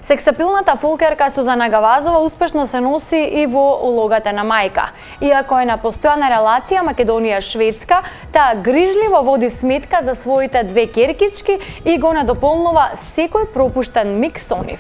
Сексапилната фолкерка Сузана Гавазова успешно се носи и во улогата на мајка. Иако е на постојана релација Македонија-Шведска, таа грижливо води сметка за своите две ќеркички и го надополнува секој пропуштен миг со нив.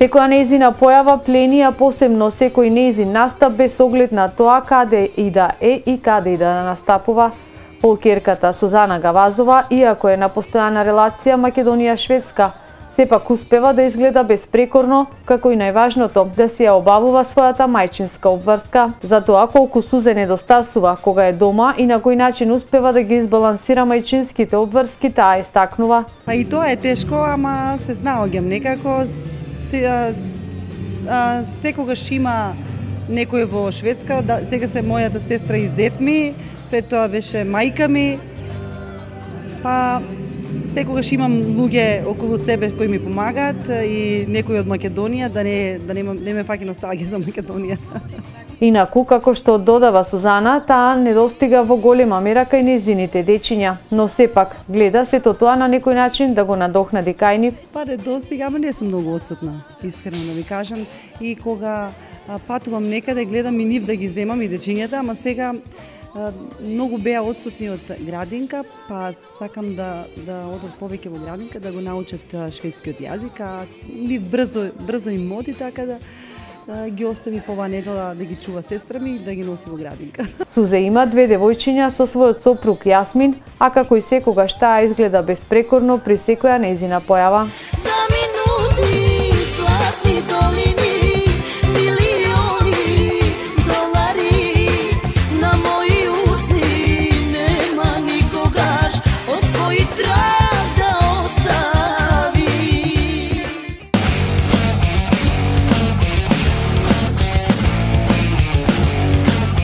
Секоја нејзина појава плени, а посебно секој нејзин настап без оглед на тоа каде и да е и каде и да настапува. Фолкерката Сузана Гавазова, иако е на постојана релација Македонија-Шведска, сепак успева да изгледа безпрекорно, како и најважното, да си ја обавува својата мајчинска обврска. За тоа колку сузе недостасува кога е дома и на кој начин успева да ги избалансира мајчинските обврски, таа истакнува. Па и тоа е тешко, ама се знаоѓам некако. Секогаш има некој во Шведска, сега се мојата сестра и зет ми, пред тоа беше мајка ми, па секогаш имам луѓе околу себе кои ми помагаат и некои од Македонија, да не ме фаќа носталгија за Македонија. Инаку, како што додава Сузана, таа не достига во голема мера кај нејзините дечиња, но сепак гледа сето тоа на некој начин да го надохнади кај нив. Па не достига, ама не сум многу отсутна, искрено да ви кажам. И кога патувам некаде, гледам и нив да ги земам и дечињата, ама сега многу беа отсутни од градинка, па сакам да одат повеќе во градинка, да го научат шведскиот јазик, а нив брзо им моди, така да ги остави по оваа недела да ги чува сестра ми и да ги носи во градинка. Сузе има две девојчиња со својот сопруг Јасмин, а како и секогаш таа изгледа безпрекорно при секоја нејзина појава.